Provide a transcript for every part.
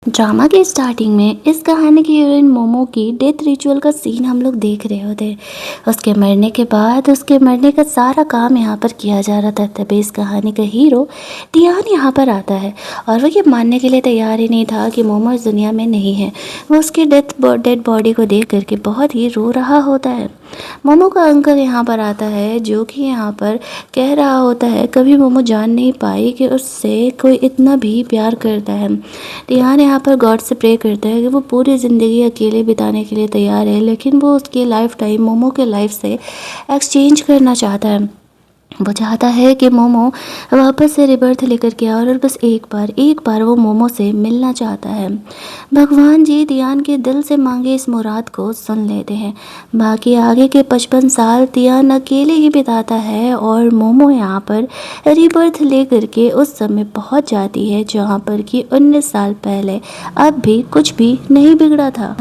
Drama के starting में इस कहानी की हीरोइन मोमो की डेथ रिचुअल का सीन हम लोग देख रहे होते हैं। उसके मरने के बाद उसके मरने का सारा काम यहाँ पर किया जा रहा था। तभी इस कहानी का हीरो टियान यहाँ पर आता है और वो ये मानने के लिए तैयार ही नहीं था कि मोमो इस दुनिया में नहीं है। वो उसकी डेड बॉडी को देख करके बहुत ही रो रहा होता है। मोमो का अंकल यहाँ पर आता है जो कि यहाँ पर कह रहा होता है कभी मोमो जान नहीं पाई कि उससे कोई इतना भी प्यार करता है। टियान यहाँ पर गॉड से प्रे करता है कि वो पूरी ज़िंदगी अकेले बिताने के लिए तैयार है, लेकिन वो उसकी लाइफ टाइम मोमो के लाइफ से एक्सचेंज करना चाहता है। वो चाहता है कि मोमो वापस से रिबर्थ लेकर के आए और बस एक बार वो मोमो से मिलना चाहता है। भगवान जी तियान के दिल से मांगे इस मुराद को सुन लेते हैं। बाकी आगे के 55 साल तियान अकेले ही बिताता है और मोमो यहाँ पर रिबर्थ लेकर के उस समय पहुँच जाती है जहाँ पर कि 19 साल पहले अब भी कुछ भी नहीं बिगड़ा था।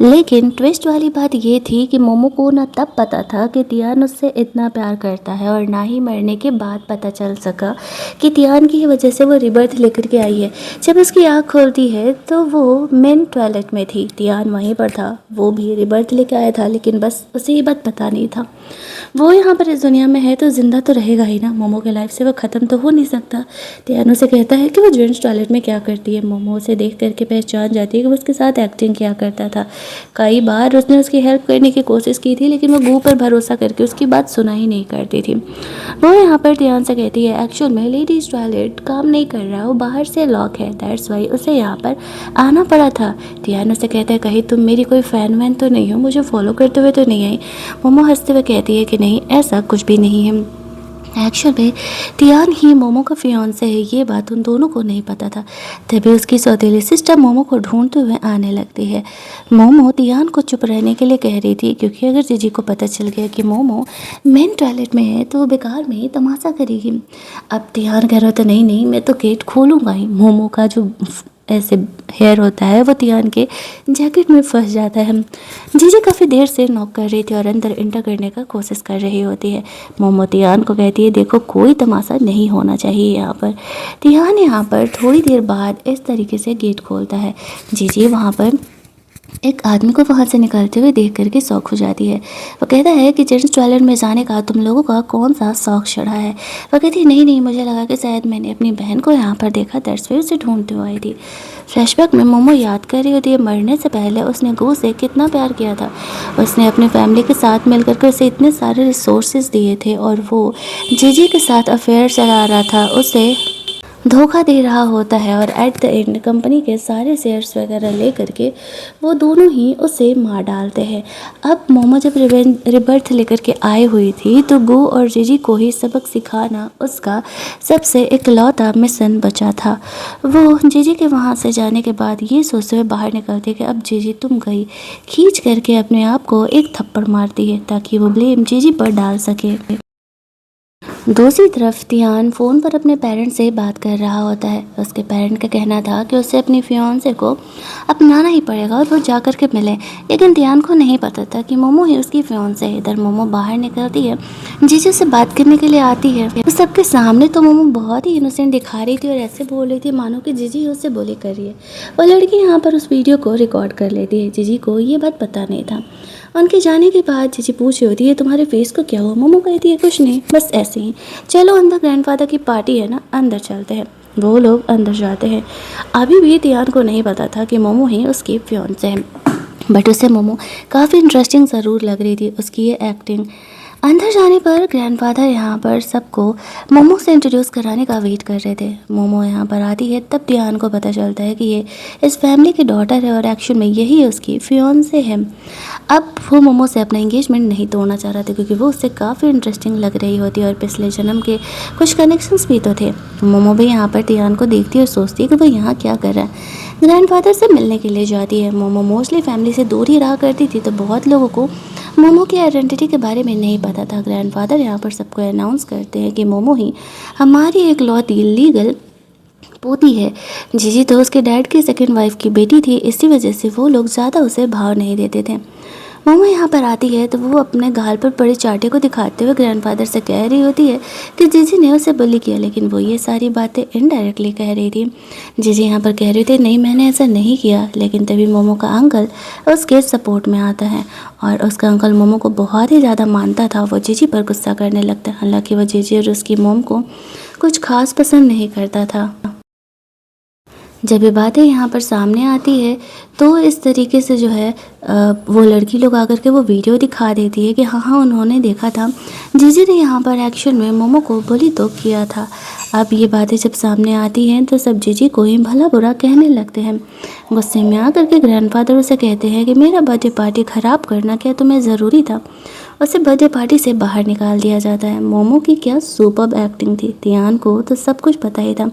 लेकिन ट्विस्ट वाली बात ये थी कि मोमो को ना तब पता था कि तियान उससे इतना प्यार करता है और ना ही मरने के बाद पता चल सका कि तियान की वजह से वो रिबर्थ लेकर के आई है। जब उसकी आँख खोलती है तो वो मेन टॉयलेट में थी, तियान वहीं पर था। वो भी रिबर्थ लेकर आया था, लेकिन बस उसे ये बात पता नहीं था। वो यहाँ पर इस दुनिया में है तो ज़िंदा तो रहेगा ही ना, मोमो के लाइफ से वो ख़त्म तो हो नहीं सकता। तियान उसे कहता है कि वो जेंट्स टॉयलेट में क्या करती है। मोमो उसे देख करके पहचान जाती है कि वो उसके साथ एक्टिंग क्या करता था। कई बार उसने उसकी हेल्प करने की कोशिश की थी, लेकिन वो गू पर भरोसा करके उसकी बात सुना ही नहीं करती थी। वो यहाँ पर ध्यान से कहती है एक्चुअल में लेडीज़ टॉयलेट काम नहीं कर रहा, वो बाहर से लॉक है, दैट्स वाई उसे यहाँ पर आना पड़ा था। ध्यान उसे कहता है कहीं तुम मेरी कोई फ़ैन वैन तो नहीं हो, मुझे फॉलो करते हुए तो नहीं आई। मोमो हंसते हुए कहती है कि नहीं, ऐसा कुछ भी नहीं है। एक्चुअल में तियान ही मोमो का फियांसे है, ये बात उन दोनों को नहीं पता था। तभी उसकी सौतेली सिस्टर मोमो को ढूंढते हुए आने लगती है। मोमो तियान को चुप रहने के लिए कह रही थी, क्योंकि अगर जीजी को पता चल गया कि मोमो मेन टॉयलेट में है तो वो बेकार में तमाशा करेगी। अब तियान कह रहा था नहीं नहीं, मैं तो गेट खोलूँगा ही। मोमो का जो ऐसे हेयर होता है वो तियान के जैकेट में फंस जाता है। जीजी काफ़ी देर से नॉक कर रही थी और अंदर इंटर करने का कोशिश कर रही होती है। मोमो तियान को कहती है देखो कोई तमाशा नहीं होना चाहिए यहाँ पर। तियान यहाँ पर थोड़ी देर बाद इस तरीके से गेट खोलता है। जीजी वहाँ पर एक आदमी को वहाँ से निकलते हुए देख करके शौक हो जाती है। वो कहता है कि जेंट्स टॉयलेट में जाने का तुम लोगों का कौन सा शौक चढ़ा है। वो कहती है नहीं नहीं, मुझे लगा कि शायद मैंने अपनी बहन को यहाँ पर देखा, दैट्स वाई उसे ढूंढते हुए आई थी। फ्लैशबैक में मोमो याद कर रही होती है मरने से पहले उसने गो से कितना प्यार किया था। उसने अपनी फैमिली के साथ मिलकर के उसे इतने सारे रिसोर्सेज दिए थे और वो जीजी के साथ अफेयर चला रहा था, उसे धोखा दे रहा होता है और एट द एंड कंपनी के सारे शेयर्स वगैरह ले करके वो दोनों ही उसे मार डालते हैं। अब मोमो जब रिबर्थ लेकर के आई हुई थी तो गो और जीजी को ही सबक सिखाना उसका सबसे इकलौता मिशन बचा था। वो जीजी के वहाँ से जाने के बाद ये सोचते हुए बाहर निकलती कि अब जीजी तुम गई, खींच करके अपने आप को एक थप्पड़ मारती है ताकि वो ब्लेम जीजी पर डाल सके। दूसरी तरफ तियान फ़ोन पर अपने पेरेंट्स से बात कर रहा होता है। उसके पेरेंट का कहना था कि उसे अपनी फियांसे को अपनाना ही पड़ेगा और वो जा कर के मिले, लेकिन तियान को नहीं पता था कि मोमो ही उसकी फियांसे है। इधर मोमो बाहर निकलती है, जीजी उससे बात करने के लिए आती है। उस सबके सामने तो मोमो बहुत ही इनोसेंट दिखा रही थी और ऐसे बोल रही थी मानो कि जीजी उससे बोली कर रही है। वो लड़की यहाँ पर उस वीडियो को रिकॉर्ड कर लेती है। जीजी को ये बात पता नहीं था। उनके जाने के बाद जीजी पूछ रही होती है तुम्हारे फेस को क्या हुआ। मोमो कहती है कुछ नहीं, बस ऐसे ही। चलो अंदर ग्रैंडफादर की पार्टी है ना, अंदर चलते हैं। वो लोग अंदर जाते हैं। अभी भी तियान को नहीं पता था कि मोमो ही उसकी फियांसे है, बट उसे मोमो काफ़ी इंटरेस्टिंग ज़रूर लग रही थी, उसकी ये एक्टिंग। अंदर जाने पर ग्रैंडफादर यहाँ पर सबको मोमो से इंट्रोड्यूस कराने का वेट कर रहे थे। मोमो यहाँ पर आती है तब तियान को पता चलता है कि ये इस फैमिली की डॉटर है और एक्चुअल में यही उसकी फियांसे है। अब वो मोमो से अपना एंगेजमेंट नहीं तोड़ना चाह रहा था क्योंकि वो उससे काफ़ी इंटरेस्टिंग लग रही होती और पिछले जन्म के कुछ कनेक्शंस भी तो थे। मोमो भी यहाँ पर तियान को देखती और सोचती है कि वो यहाँ क्या कर रहा है। ग्रैंडफादर से मिलने के लिए जाती है। मोमो मोस्टली फैमिली से दूर ही रहा करती थी तो बहुत लोगों को मोमो की आइडेंटिटी के बारे में नहीं पता था। ग्रैंडफादर यहाँ पर सबको अनाउंस करते हैं कि मोमो ही हमारी इकलौती लीगल पोती है। जीजी तो उसके डैड की सेकंड वाइफ की बेटी थी, इसी वजह से वो लोग ज़्यादा उसे भाव नहीं देते थे। मोमो यहाँ पर आती है तो वो अपने गाल पर पड़े चाटे को दिखाते हुए ग्रैंडफादर से कह रही होती है कि जीजी ने उसे बुली किया, लेकिन वो ये सारी बातें इनडायरेक्टली कह रही थी। जीजी यहाँ पर कह रही थी नहीं मैंने ऐसा नहीं किया, लेकिन तभी मोमो का अंकल उसके सपोर्ट में आता है और उसका अंकल मोमो को बहुत ही ज़्यादा मानता था। वो जीजी पर गुस्सा करने लगता है, हालांकि वो जीजी और उसकी मोम को कुछ खास पसंद नहीं करता था। जब ये बातें यहाँ पर सामने आती है तो इस तरीके से जो है वो लड़की लोग आकर के वो वीडियो दिखा देती है कि हाँ उन्होंने देखा था जीजी ने यहाँ पर एक्शन में मोमो को बुली तो किया था। अब ये बातें जब सामने आती हैं तो सब जीजी को ही भला बुरा कहने लगते हैं। गुस्से में आकर के ग्रैंडफादर उसे कहते हैं कि मेरा बर्थडे पार्टी ख़राब करना क्या तुम्हें ज़रूरी था। उसे बर्थडे पार्टी से बाहर निकाल दिया जाता है। मोमो की क्या सुपर्ब एक्टिंग थी, तियान को तो सब कुछ पता ही था,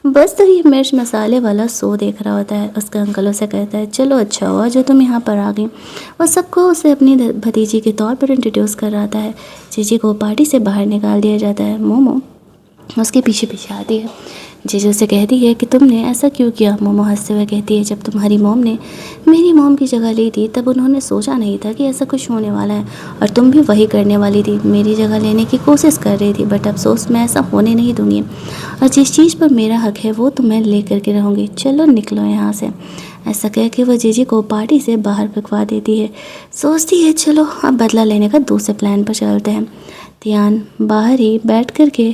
बस तो ये मिर्च मसाले वाला शो देख रहा होता है। उसका अंकल उसे कहता है चलो अच्छा हुआ जो तुम यहाँ पर आ गई, और सबको उसे अपनी भतीजी के तौर पर इंट्रोड्यूस कराता है। जीजी को पार्टी से बाहर निकाल दिया जाता है। मोमो उसके पीछे पीछे आती है। जीजी उसे कहती है कि तुमने ऐसा क्यों किया। मोमो हंसते हुए कहती है जब तुम्हारी मोम ने मेरी मोम की जगह ली थी तब उन्होंने सोचा नहीं था कि ऐसा कुछ होने वाला है, और तुम भी वही करने वाली थी, मेरी जगह लेने की कोशिश कर रही थी, बट अफसोस मैं ऐसा होने नहीं दूंगी, और जिस चीज़ पर मेरा हक है वो तुम्हें ले करके रहूँगी, चलो निकलो यहाँ से। ऐसा कह के वो जीजी को पार्टी से बाहर फेंकवा देती है। सोचती है चलो अब बदला लेने का दूसरे प्लान पर चलते हैं। तियान बाहर ही बैठ कर के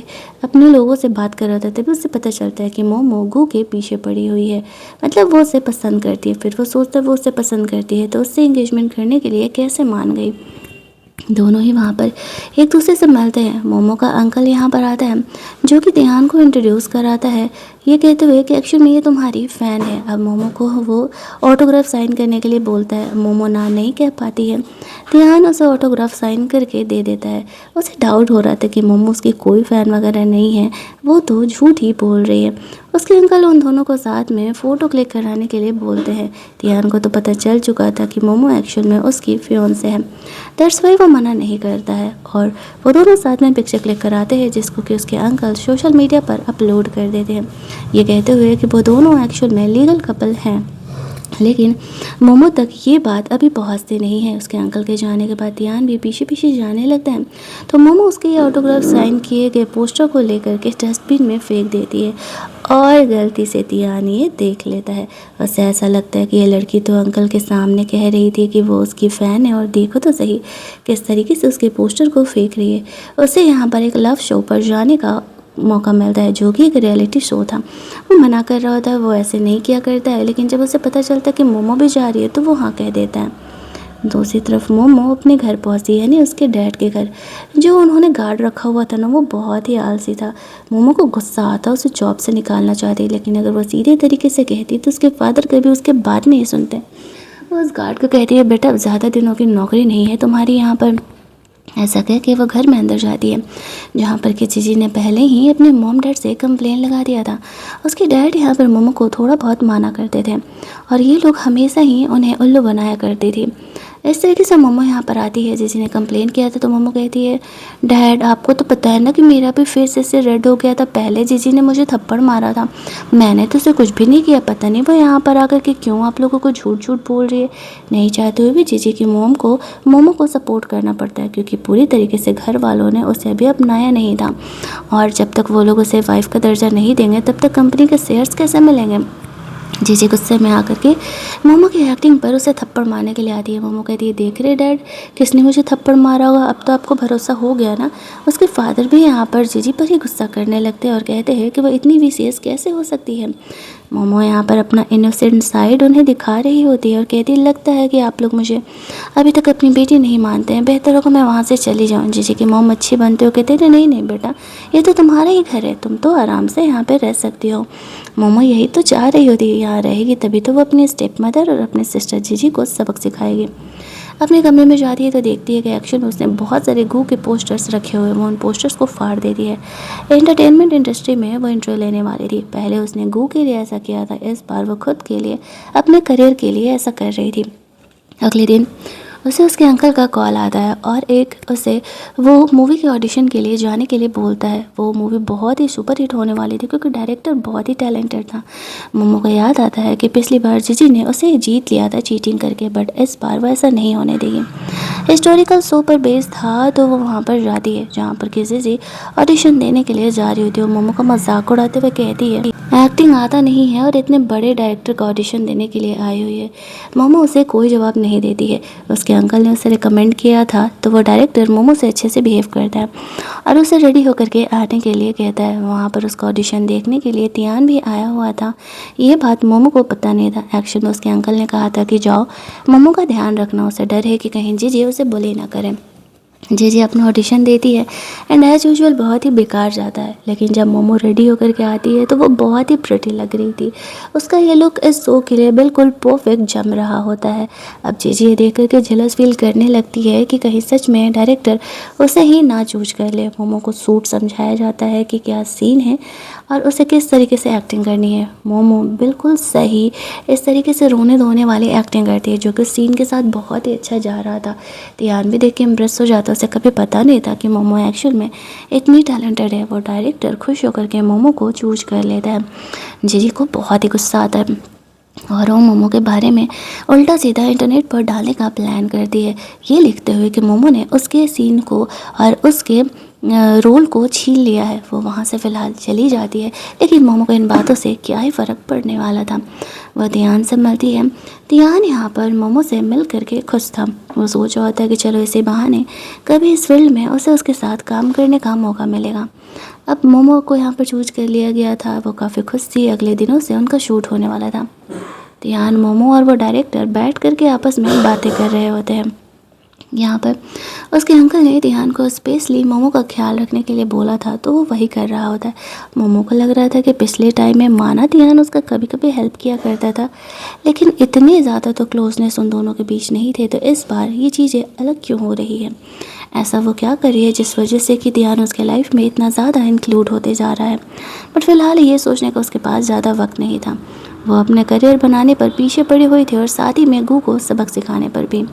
अपने लोगों से बात कर रहा था, तभी उससे पता चलता है कि मोमो गू के पीछे पड़ी हुई है, मतलब वो उसे पसंद करती है। फिर वो सोचता है वो उसे पसंद करती है तो उससे एंगेजमेंट करने के लिए कैसे मान गई। दोनों ही वहाँ पर एक दूसरे से मिलते हैं। मोमो का अंकल यहाँ पर आता है जो कि तियान को इंट्रोड्यूस कराता है, ये कहते हुए कि एक्चुअली में ये तुम्हारी फ़ैन है। अब मोमो को वो ऑटोग्राफ साइन करने के लिए बोलता है। मोमो ना नहीं कह पाती है, तियान उसे ऑटोग्राफ साइन करके दे देता है। उसे डाउट हो रहा था कि मोमो उसकी कोई फ़ैन वगैरह नहीं है, वो तो झूठ ही बोल रही है। उसके अंकल उन दोनों को साथ में फ़ोटो क्लिक कराने के लिए बोलते हैं। तियान को तो पता चल चुका था कि मोमो एक्चुअल में उसकी फियोंसे है, दैट्स वाई वो मना नहीं करता है, और वो दोनों साथ में पिक्चर क्लिक कराते हैं जिसको कि उसके अंकल सोशल मीडिया पर अपलोड कर देते हैं, ये कहते हुए कि वो दोनों एक्चुअल में लीगल कपल हैं। लेकिन मोमो तक ये बात अभी पहुंचती नहीं है। उसके अंकल के जाने के बाद तियान भी पीछे पीछे जाने लगता है, तो मोमो उसके ये ऑटोग्राफ साइन किए गए पोस्टर को लेकर के डस्टबिन में फेंक देती है, और गलती से तियान ये देख लेता है। उसे ऐसा लगता है कि ये लड़की तो अंकल के सामने कह रही थी कि वो उसकी फ़ैन है, और देखो तो सही किस तरीके से उसके पोस्टर को फेंक रही है। उसे यहाँ पर एक लव शो पर जाने का मौका मिलता है जो कि एक रियलिटी शो था। वो मना कर रहा होता है, वो ऐसे नहीं किया करता है, लेकिन जब उसे पता चलता है कि मोमो भी जा रही है तो वो हाँ कह देता है। दूसरी तरफ मोमो अपने घर पहुंचती है, यानी उसके डैड के घर। जो उन्होंने गार्ड रखा हुआ था ना, वो बहुत ही आलसी था। मोमो को गुस्सा आता, उसे जॉब से निकालना चाहती, लेकिन अगर वो सीधे तरीके से कहती तो उसके फादर कभी उसके बात नहीं सुनते। वो उस गार्ड को कहती है बेटा ज़्यादा दिनों की नौकरी नहीं है तुम्हारी यहाँ पर। ऐसा कह के वो घर में अंदर जाती है, जहाँ पर कि जीजी ने पहले ही अपने मॉम डैड से कंप्लेन लगा दिया था। उसके डैड यहाँ पर मोमो को थोड़ा बहुत माना करते थे, और ये लोग हमेशा ही उन्हें उल्लू बनाया करती थी। इस तरीके से मोमो यहाँ पर आती है। जीजी ने कंप्लेन किया था तो मोमो कहती है डैड आपको तो पता है ना कि मेरा भी फेस ऐसे रेड हो गया था, पहले जीजी ने मुझे थप्पड़ मारा था, मैंने तो उसे कुछ भी नहीं किया, पता नहीं वो यहाँ पर आकर के क्यों आप लोगों को झूठ झूठ बोल रही है। नहीं चाहते हुए भी जीजी की मोमो को सपोर्ट करना पड़ता है, क्योंकि पूरी तरीके से घर वालों ने उसे अभी अपनाया नहीं था, और जब तक वो लोग उसे वाइफ का दर्जा नहीं देंगे तब तक कंपनी के शेयर्स कैसे मिलेंगे। जीजी गुस्से में आकर के मोमो की एक्टिंग पर उसे थप्पड़ मारने के लिए आती है। मोमो कहती है देख रहे डैड किसने मुझे थप्पड़ मारा होगा, अब तो आपको भरोसा हो गया ना। उसके फादर भी यहाँ पर जीजी पर ही गुस्सा करने लगते हैं और कहते हैं कि वह इतनी विशेष कैसे हो सकती है। मोमो यहाँ पर अपना इनोसेंट साइड उन्हें दिखा रही होती है और कहती है लगता है कि आप लोग मुझे अभी तक अपनी बेटी नहीं मानते हैं, बेहतर होगा मैं वहाँ से चली जाऊँ। जीजी की मोम अच्छी बनते हो कहते हैं नहीं नहीं बेटा ये तो तुम्हारा ही घर है, तुम तो आराम से यहाँ पर रह सकती हो। मोमो यही तो चाह रही होती है, यहाँ रहेगी तभी तो वो अपनी स्टेप मदर और अपने सिस्टर जीजी को सबक सिखाएगी। अपने कमरे में जाती है तो देखती है कि एक्चुअल में उसने बहुत सारे गू के पोस्टर्स रखे हुए हैं, वो उन पोस्टर्स को फाड़ देती है। एंटरटेनमेंट इंडस्ट्री में वो इंटरव्यू लेने वाली थी, पहले उसने गू के लिए ऐसा किया था, इस बार वो खुद के लिए अपने करियर के लिए ऐसा कर रही थी। अगले दिन उसे उसके अंकल का कॉल आता है और एक उसे वो मूवी के ऑडिशन के लिए जाने के लिए बोलता है। वो मूवी बहुत ही सुपर हिट होने वाली थी क्योंकि डायरेक्टर बहुत ही टैलेंटेड था। मोमो को याद आता है कि पिछली बार जीजी ने उसे जीत लिया था चीटिंग करके, बट इस बार वो ऐसा नहीं होने देगी। हिस्टोरिकल शो पर बेस था तो वो वहाँ पर जाती है जहाँ पर कि जीजी ऑडिशन देने के लिए जा रही होती है। वो मोमो का मजाक उड़ाते हुए कहती है एक्टिंग आता नहीं है और इतने बड़े डायरेक्टर का ऑडिशन देने के लिए आई हुई है। मोमो उसे कोई जवाब नहीं देती है। उसके अंकल ने उसे रिकमेंड किया था तो वो डायरेक्टर मोमो से अच्छे से बिहेव करता है और उसे रेडी होकर के आने के लिए कहता है। वहाँ पर उसका ऑडिशन देखने के लिए तियान भी आया हुआ था। ये बात मोमो को पता नहीं था। एक्चुअली में उसके अंकल ने कहा था कि जाओ, मोमो का ध्यान रखना, उसे डर है कि कहीं जीजी उसे बुली ना करें। जीजी अपना ऑडिशन देती है एंड एज यूजुअल बहुत ही बेकार जाता है। लेकिन जब मोमो रेडी होकर के आती है तो वो बहुत ही प्रिटी लग रही थी। उसका ये लुक इस शो के लिए बिल्कुल परफेक्ट जम रहा होता है। अब जीजी ये देख करके जेलस फील करने लगती है कि कहीं सच में डायरेक्टर उसे ही ना चूज कर ले। मोमो को सूट समझाया जाता है कि क्या सीन है और उसे किस तरीके से एक्टिंग करनी है। मोमो बिल्कुल सही इस तरीके से रोने धोने वाली एक्टिंग करती है जो कि सीन के साथ बहुत ही अच्छा जा रहा था। तियान भी देख के इम्प्रेस हो जाता है। उसे कभी पता नहीं था कि मोमो एक्चुअल में इतनी टैलेंटेड है। वो डायरेक्टर खुश होकर के मोमो को चूज कर लेता है। जीजी को बहुत ही गुस्सा आता है और वो मोमो के बारे में उल्टा सीधा इंटरनेट पर डालने का प्लान करती है, ये लिखते हुए कि मोमो ने उसके सीन को और उसके रोल को छीन लिया है। वो वहाँ से फ़िलहाल चली जाती है लेकिन मोमो को इन बातों से क्या ही फ़र्क पड़ने वाला था। वह तियान से मिलती है। तियान यहाँ पर मोमो से मिल करके खुश था। वो सोच रहा होता है कि चलो इसी बहाने कभी इस फील्ड में उसे उसके साथ काम करने का मौका मिलेगा। अब मोमो को यहाँ पर चूज कर लिया गया था। वो काफ़ी खुश थी। अगले दिनों से उनका शूट होने वाला था। तियान, मोमो और वो डायरेक्टर बैठ करके आपस में बातें कर रहे होते हैं। यहाँ पर उसके अंकल ने तियान को स्पेशली मोमो का ख्याल रखने के लिए बोला था तो वो वही कर रहा होता है। मोमो को लग रहा था कि पिछले टाइम में माना तियान उसका कभी कभी हेल्प किया करता था लेकिन इतने ज़्यादा तो क्लोजनेस उन दोनों के बीच नहीं थे। तो इस बार ये चीज़ें अलग क्यों हो रही है? ऐसा वो क्या कर रही है जिस वजह से कि तियान उसके लाइफ में इतना ज़्यादा इंक्लूड होते जा रहा है? बट फिलहाल ये सोचने का उसके पास ज़्यादा वक्त नहीं था। वो अपने करियर बनाने पर पीछे पड़ी हुई थी और साथ ही में गू को सबक सिखाने पर भी।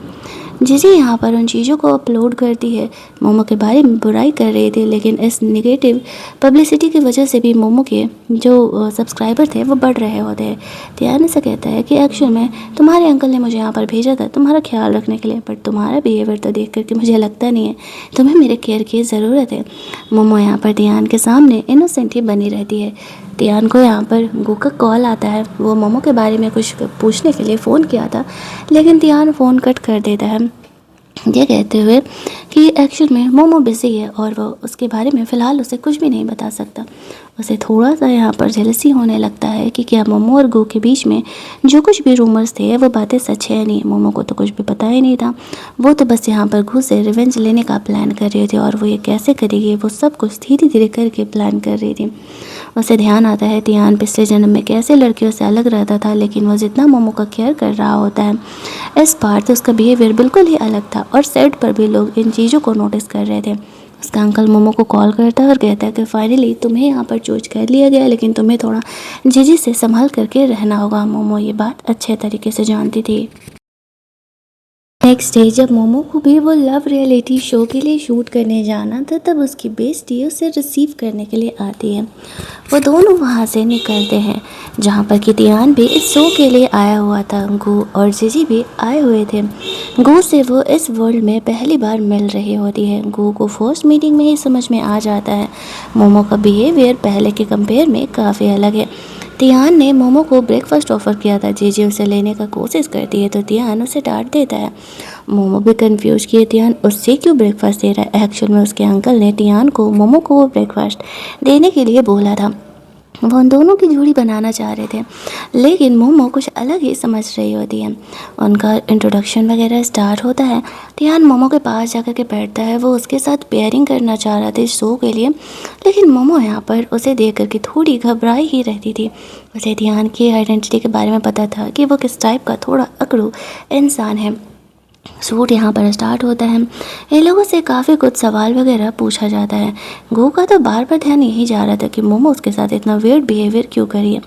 जीजी यहाँ पर उन चीज़ों को अपलोड करती है। मोमो के बारे में बुराई कर रही थी लेकिन इस नेगेटिव पब्लिसिटी की वजह से भी मोमो के जो सब्सक्राइबर थे वो बढ़ रहे होते हैं। तियान से कहता है कि एक्चुअल में तुम्हारे अंकल ने मुझे यहाँ पर भेजा था तुम्हारा ख्याल रखने के लिए, बट तुम्हारा बिहेवियर तो देख करके मुझे लगता नहीं है तुम्हें मेरे केयर की ज़रूरत है। मोमो यहाँ पर तियान के सामने इनोसेंट ही बनी रहती है। तियान को यहाँ पर गू का कॉल आता है। वो मोमो के बारे में कुछ पूछने के लिए फ़ोन किया था लेकिन तियान फ़ोन कट कर देता है, ये कहते हुए कि एक्चुअल में मोमो बिज़ी है और वो उसके बारे में फ़िलहाल उसे कुछ भी नहीं बता सकता। उसे थोड़ा सा यहाँ पर जेलसी होने लगता है कि क्या मोमो और गू के बीच में जो कुछ भी रूमर्स थे वो बातें सच है नहीं। मोमो को तो कुछ भी पता ही नहीं था। वो तो बस यहाँ पर गू से रिवेंज लेने का प्लान कर रही थी और वो ये कैसे करेगी वो सब कुछ धीरे धीरे करके प्लान कर रही थी। उसे ध्यान आता है तियान पिछले जन्म में कैसे लड़कियों से अलग रहता था लेकिन वो जितना मोमो का केयर कर रहा होता है इस बार तो उसका बिहेवियर बिल्कुल ही अलग था और सेट पर भी लोग इन चीज़ों को नोटिस कर रहे थे। उसका अंकल मोमो को कॉल करता है और कहता है कि फाइनली तुम्हें यहाँ पर चूज कर लिया गया लेकिन तुम्हें थोड़ा जीजी से संभाल करके रहना होगा। मोमो ये बात अच्छे तरीके से जानती थी। नेक्स्ट डे जब मोमो को भी वो लव रियलिटी शो के लिए शूट करने जाना था तब उसकी बेस्टी उसे रिसीव करने के लिए आती है। वो दोनों वहाँ से निकलते हैं जहाँ पर कि तियान भी इस शो के लिए आया हुआ था। गू और जीजी भी आए हुए थे। गू से वो इस वर्ल्ड में पहली बार मिल रही होती है। गू को फर्स्ट मीटिंग में ही समझ में आ जाता है मोमो का बिहेवियर पहले के कंपेयर में काफ़ी अलग है। तियान ने मोमो को ब्रेकफास्ट ऑफर किया था। जीजी उसे लेने का कोशिश करती है तो तियान उसे डांट देता है। मोमो भी कंफ्यूज कि तियान उससे क्यों ब्रेकफास्ट दे रहा है। एक्चुअल में उसके अंकल ने तियान को मोमो को वो ब्रेकफास्ट देने के लिए बोला था। वो उन दोनों की जोड़ी बनाना चाह रहे थे लेकिन मोमो कुछ अलग ही समझ रही होती है। उनका इंट्रोडक्शन वगैरह स्टार्ट होता है। तियान मोमो के पास जाकर के बैठता है। वो उसके साथ पेयरिंग करना चाह रहा था इस शो के लिए लेकिन मोमो यहाँ पर उसे देख करके थोड़ी घबराई ही रहती थी। उसे तियान की आइडेंटिटी के बारे में पता था कि वो किस टाइप का थोड़ा अकड़ू इंसान है। शूट यहाँ पर स्टार्ट होता है। इन लोगों से काफ़ी कुछ सवाल वगैरह पूछा जाता है। गो का तो बार बार ध्यान यही जा रहा था कि मोमो उसके साथ इतना वियर्ड बिहेवियर क्यों करी है।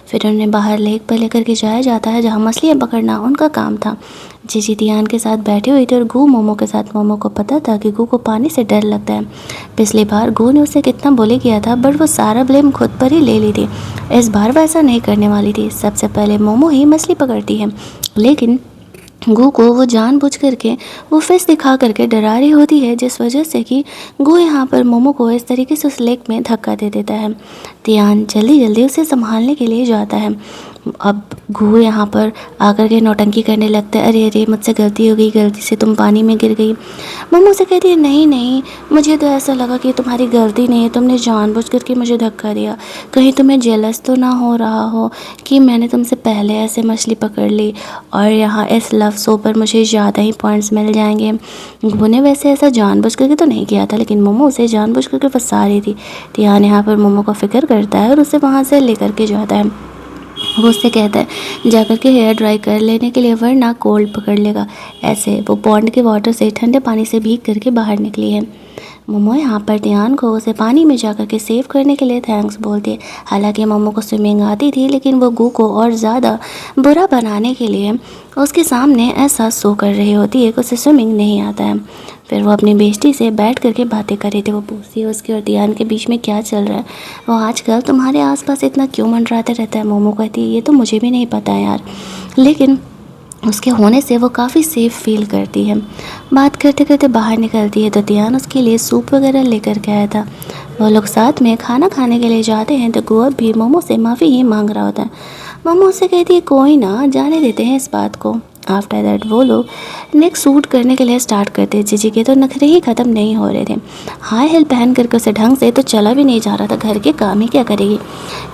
फिर उन्हें बाहर लेक पर लेकर के जाया जाता है जहाँ मछलियाँ पकड़ना उनका काम था। जीजी तियान के साथ बैठी हुई थी और गू मोमो के साथ। मोमो को पता था कि गू को पानी से डर लगता है। पिछली बार गू ने उसे कितना बुली किया था, बट वो सारा ब्लेम खुद पर ही ले ली थी। इस बार वैसा नहीं करने वाली थी। सबसे पहले मोमो ही मछली पकड़ती है, लेकिन गू को वो जानबूझ करके वो फिश दिखा करके डरा रही होती है, जिस वजह से कि गू यहाँ पर मोमो को इस तरीके से उस लेक में धक्का दे देता है। तियान जल्दी जल्दी उसे संभालने के लिए जाता है। अब गू यहाँ पर आकर के नौटंकी करने लगता है, अरे अरे मुझसे गलती हो गई, गलती से तुम पानी में गिर गई। मोमो से कहती है, नहीं नहीं, मुझे तो ऐसा लगा कि तुम्हारी गलती नहीं है, तुमने जानबूझ करके मुझे धक्का दिया। कहीं तुम्हें जेलस तो ना हो रहा हो कि मैंने तुमसे पहले ऐसे मछली पकड़ ली और यहाँ इस लव शो पर मुझे ज़्यादा ही पॉइंट्स मिल जाएंगे। गू ने वैसे ऐसा जानबूझ करके तो नहीं किया था, लेकिन मोमो उसे जानबूझ करके फंसा रही थी। तियान यहाँ पर मोमो का फिक्र करता है और उसे वहाँ से लेकर के जाता है। वो उससे कहता है जाकर के हेयर ड्राई कर लेने के लिए, वरना कोल्ड पकड़ लेगा। ऐसे वो पॉन्ड के वाटर से ठंडे पानी से भीग करके बाहर निकली है। मोमो यहाँ पर तियान को उसे पानी में जाकर के सेव करने के लिए थैंक्स बोलती है। हालांकि मोमो को स्विमिंग आती थी, लेकिन वो गू को और ज़्यादा बुरा बनाने के लिए उसके सामने ऐसा शो कर रही होती है कि उसे स्विमिंग नहीं आता है। फिर वो अपनी बेस्टी से बैठ करके बातें कर रही थी। वो पूछती है उसके और तियान के बीच में क्या चल रहा है, वो आजकल तुम्हारे आसपास इतना क्यों मंडराता रहता है। मोमो कहती है, ये तो मुझे भी नहीं पता है यार, लेकिन उसके होने से वो काफ़ी सेफ़ फील करती है। बात करते करते बाहर निकलती है तो तियान उसके लिए सूप वगैरह लेकर के आया था। वो लोग साथ में खाना खाने के लिए जाते हैं तो गौरव भी मोमो से माफ़ी ही मांग रहा होता है। मोमो उससे कहती है, कोई ना, जाने देते हैं इस बात को। आफ्टर दैट वो लोग नेक्स्ट शूट करने के लिए स्टार्ट करते हैं। जीजी के तो नखरे ही ख़त्म नहीं हो रहे थे। हाई हिल पहन करके उसे ढंग से तो चला भी नहीं जा रहा था। घर के काम ही क्या करेगी,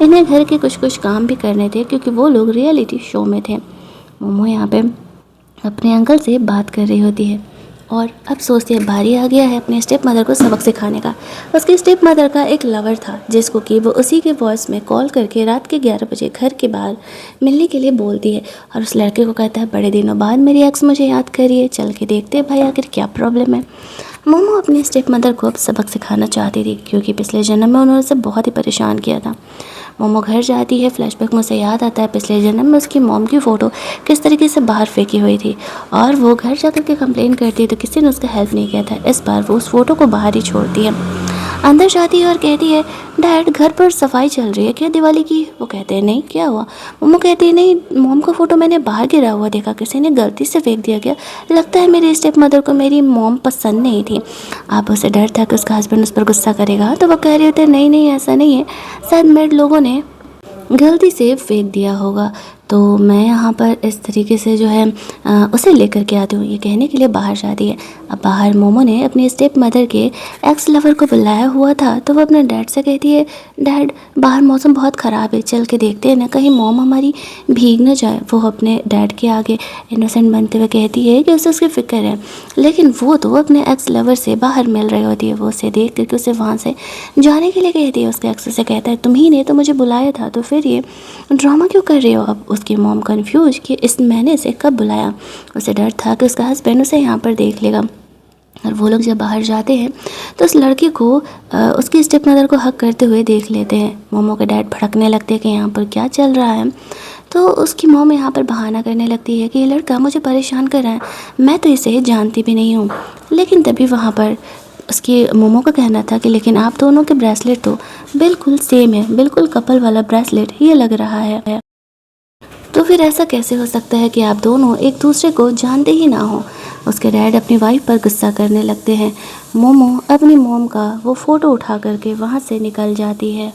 इन्हें घर के कुछ कुछ काम भी करने थे क्योंकि वो लोग रियलिटी शो में थे। मोमो यहाँ पे अपने अंकल से बात कर रही होती है और अब सोचती है बारी आ गया है अपने स्टेप मदर को सबक सिखाने का। उसकी स्टेप मदर का एक लवर था जिसको कि वो उसी के वॉइस में कॉल करके रात के 11 बजे घर के बाहर मिलने के लिए बोलती है और उस लड़के को कहता है, बड़े दिनों बाद मेरी एक्स मुझे याद करिए, चल के देखते हैं भाई आखिर क्या प्रॉब्लम है। मोमो अपनी स्टेप मदर को अब सबक सिखाना चाहती थी क्योंकि पिछले जन्म में उन्होंने उसे बहुत ही परेशान किया था। मोमो घर जाती है, फ्लैशबैक में उसे याद आता है पिछले जन्म में उसकी मॉम की फ़ोटो किस तरीके से बाहर फेंकी हुई थी और वो घर जाकर के कंप्लेन करती है तो किसी ने उसका हेल्प नहीं किया था। इस बार वो उस फ़ोटो को बाहर ही छोड़ती है। अंदर जाती है और कहती है, डैड घर पर सफाई चल रही है क्या दिवाली की। वो कहते हैं, नहीं क्या हुआ। मोमो कहती है, नहीं, मॉम का फ़ोटो मैंने बाहर गिरा हुआ देखा, किसी ने गलती से फेंक दिया गया, लगता है मेरी स्टेप मदर को मेरी मॉम पसंद नहीं थी। अब उसे डर था कि उसका हस्बैंड उस पर गुस्सा करेगा, तो वो कह रहे होते, नहीं नहीं ऐसा नहीं है, शायद मेड लोगों ने गलती से फेंक दिया होगा। तो मैं यहाँ पर इस तरीके से जो है उसे लेकर के आती हूँ, ये कहने के लिए बाहर जाती है। अब बाहर मोमो ने अपनी स्टेप मदर के एक्स लवर को बुलाया हुआ था तो वो अपने डैड से कहती है, डैड बाहर मौसम बहुत ख़राब है, चल के देखते हैं ना, कहीं मॉम हमारी भीग न जाए। वो अपने डैड के आगे इनोसेंट बनते हुए कहती है कि उसे उसकी फ़िक्र है, लेकिन वो तो अपने एक्स लवर से बाहर मिल रही होती है। वो उसे देख करके उसे वहाँ से जाने के लिए कहती है। उसके एक्स से कहता है, तुम ही ने तो मुझे बुलाया था, तो फिर ये ड्रामा क्यों कर रही हो। अब उसकी मॉम कंफ्यूज कि इस मैंने इसे कब बुलाया। उसे डर था कि उसका हस्बैंड उसे यहाँ पर देख लेगा। और वो लोग जब बाहर जाते हैं तो उस लड़की को उसकी स्टेप मदर को हक करते हुए देख लेते हैं। मोमो के डैड भड़कने लगते हैं कि यहाँ पर क्या चल रहा है। तो उसकी मॉम यहाँ पर बहाना करने लगती है कि ये लड़का मुझे परेशान कर रहा है, मैं तो इसे जानती भी नहीं हूँ। लेकिन तभी वहाँ पर उसकी मोमो का कहना था कि लेकिन आप दोनों के ब्रेसलेट तो बिल्कुल सेम है, बिल्कुल कपल वाला ब्रेसलेट ये लग रहा है, तो फिर ऐसा कैसे हो सकता है कि आप दोनों एक दूसरे को जानते ही ना हो। उसके डैड अपनी वाइफ पर गुस्सा करने लगते हैं। मोमो अपनी मॉम का वो फ़ोटो उठा करके वहाँ से निकल जाती है।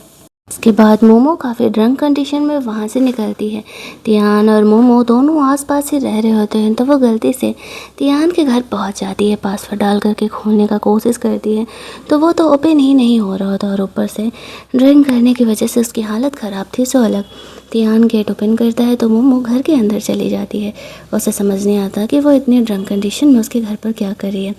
इसके बाद मोमो काफ़ी ड्रंक कंडीशन में वहाँ से निकलती है। तियान और मोमो दोनों आसपास ही रह रहे होते हैं तो वो गलती से तियान के घर पहुँच जाती है। पासवर्ड डाल करके खोलने का कोशिश करती है तो वो तो ओपन ही नहीं हो रहा होता और ऊपर से ड्रिंक करने की वजह से उसकी हालत ख़राब थी सो अलग। तियान गेट ओपन करता है तो मोमो घर के अंदर चली जाती है। उसे समझ नहीं आता कि वो इतनी ड्रंक कंडीशन में उसके घर पर क्या कर रही है,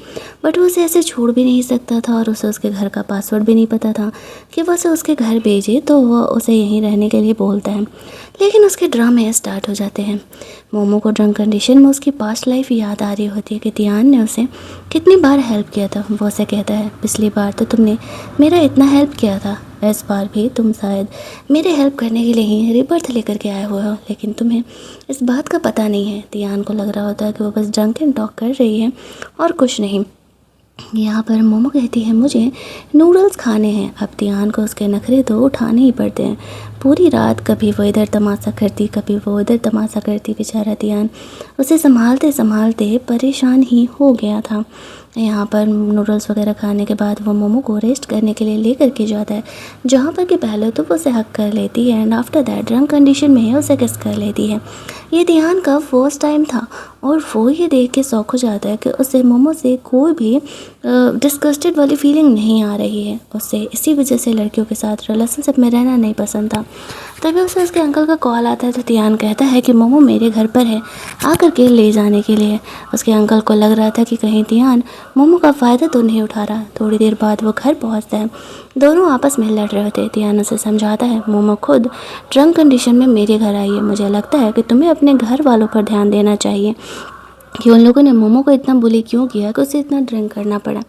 बट वो उसे ऐसे छोड़ भी नहीं सकता था और उसे उसके घर का पासवर्ड भी नहीं पता था कि वो उसे उसके घर भेजे तो वो उसे यहीं रहने के लिए बोलता है। लेकिन उसके ड्रामे स्टार्ट हो जाते हैं। मोमो को ड्रंक कंडीशन में उसकी पास्ट लाइफ याद आ रही होती है कि तियान ने उसे कितनी बार हेल्प किया था। वो उसे कहता है, पिछली बार तो तुमने मेरा इतना हेल्प किया था, इस बार भी तुम शायद मेरे हेल्प करने के लिए ही रिबर्थ लेकर के आए हुए हो, लेकिन तुम्हें इस बात का पता नहीं है। तियान को लग रहा होता है कि वो बस ड्रंक एंड टॉक कर रही है और कुछ नहीं। यहाँ पर मोमो कहती है, मुझे नूडल्स खाने हैं। अब तियान को उसके नखरे तो उठाने ही पड़ते हैं। पूरी रात कभी वो इधर तमाशा करती, कभी वो उधर तमाशा करती। बेचारा तियान उसे संभालते संभालते परेशान ही हो गया था। यहाँ पर नूडल्स वगैरह खाने के बाद वो मोमो को रेस्ट करने के लिए लेकर के जाता है, जहाँ पर कि पहले तो वो उसे हक कर लेती है and after that drunk condition में उसे किस कर लेती है। ये तियान का फर्स्ट टाइम था और वो ये देख के शौक हो जाता है कि उसे मोमो से कोई भी डिस्गस्टेड वाली फीलिंग नहीं आ रही है। उसे इसी वजह से लड़कियों के साथ रिलेशनशिप में रहना नहीं पसंद था। तभी उसे उसके अंकल का कॉल आता है तो तियान कहता है कि मोमो मेरे घर पर है, आकर के ले जाने के लिए। उसके अंकल को लग रहा था कि कहीं तियान मोमो का फ़ायदा तो नहीं उठा रहा। थोड़ी देर बाद वो घर पहुंचता है। दोनों आपस में लड़ रहे होते। तियान उसे समझाता है, मोमो खुद ड्रंक कंडीशन में मेरे घर आई है, मुझे लगता है कि तुम्हें अपने घर वालों पर ध्यान देना चाहिए कि उन लोगों ने मोमो को इतना बुली क्यों किया कि उसे इतना ड्रिंक करना पड़ा।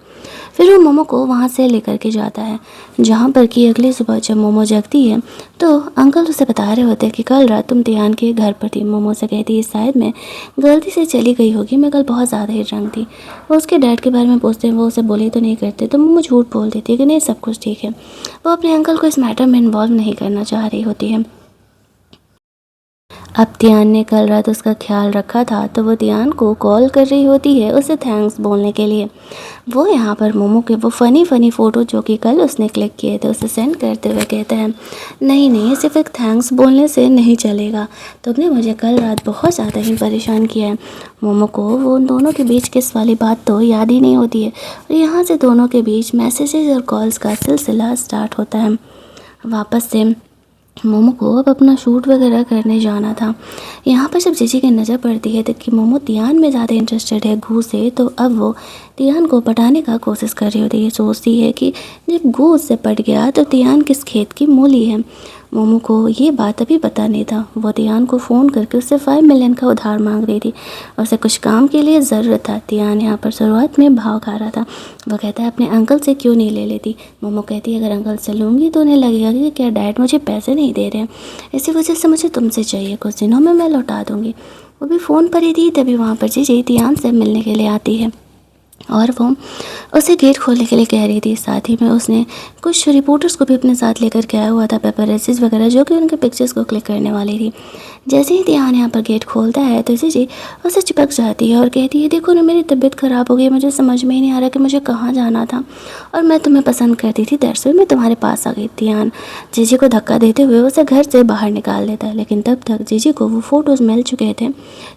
फिर वो मोमो को वहाँ से लेकर के जाता है, जहाँ पर कि अगली सुबह जब मोमो जगती है तो अंकल उसे बता रहे होते हैं कि कल रात तुम तियान के घर पर थी। मोमो से कहती है, शायद मैं गलती से चली गई होगी, मैं कल बहुत ज़्यादा ही ड्रंक थी। वो उसके डैड के बारे में पूछते हैं, वो उसे बोली तो नहीं करते, तो मोमो झूठ बोल देती है कि नहीं सब कुछ ठीक है। वो अपने अंकल को इस मैटर में इन्वॉल्व नहीं करना चाह रही होती है। अब तियान ने कल रात उसका ख्याल रखा था तो वो तियान को कॉल कर रही होती है उसे थैंक्स बोलने के लिए। वो यहाँ पर मोमो के वो फ़नी फ़ोटो जो कि कल उसने क्लिक किए थे उसे सेंड करते हुए कहता है, नहीं सिर्फ एक थैंक्स बोलने से नहीं चलेगा, तुमने मुझे कल रात बहुत ज़्यादा ही परेशान किया है। मोमो को वो उन दोनों के बीच किस वाली बात तो याद ही नहीं होती है और यहाँ से दोनों के बीच मैसेजेस और कॉल्स का सिलसिला स्टार्ट होता है। वापस से मोमो को अब अपना शूट वगैरह करने जाना था। यहाँ पर जब जीजी की नज़र पड़ती है तो कि मोमो तियान में ज़्यादा इंटरेस्टेड है गू से, तो अब वो तियान को पटाने का कोशिश कर रही होती है। सोचती है कि जब गू उससे पट गया तो तियान किस खेत की मूली है। मोमो को ये बात अभी पता नहीं था। वो तियान को फ़ोन करके उससे 5 मिलियन का उधार मांग रही थी। उसे कुछ काम के लिए ज़रूरत था। तियान यहाँ पर शुरुआत में भाव खा रहा था। वो कहता है, अपने अंकल से क्यों नहीं ले लेती। मोमो कहती है, अगर अंकल से लूँगी तो उन्हें लगेगा कि क्या डैड मुझे पैसे नहीं दे रहे हैं, इसी वजह से मुझे तुमसे चाहिए, कुछ दिनों में मैं लौटा दूँगी। वो भी फ़ोन पर ही थी तभी वहाँ पर जीजी तियान से मिलने के लिए आती है और वो उसे गेट खोलने के लिए कह रही थी। साथ ही में उसने कुछ रिपोर्टर्स को भी अपने साथ लेकर के आया हुआ था, पेपरसीज वगैरह, जो कि उनके पिक्चर्स को क्लिक करने वाली थी। जैसे ही तियान यहाँ पर गेट खोलता है तो जीजी उसे चिपक जाती है और कहती है, देखो ना मेरी तबीयत ख़राब हो गई, मुझे समझ में ही नहीं आ रहा कि मुझे कहाँ जाना था और मैं तुम्हें पसंद करती थी, दैट्स व्हाई मैं तुम्हारे पास आ गई। तियान जीजी को धक्का देते हुए उसे घर से बाहर निकाल देता है, लेकिन तब तक जीजी को वो फ़ोटोज़ मिल चुके थे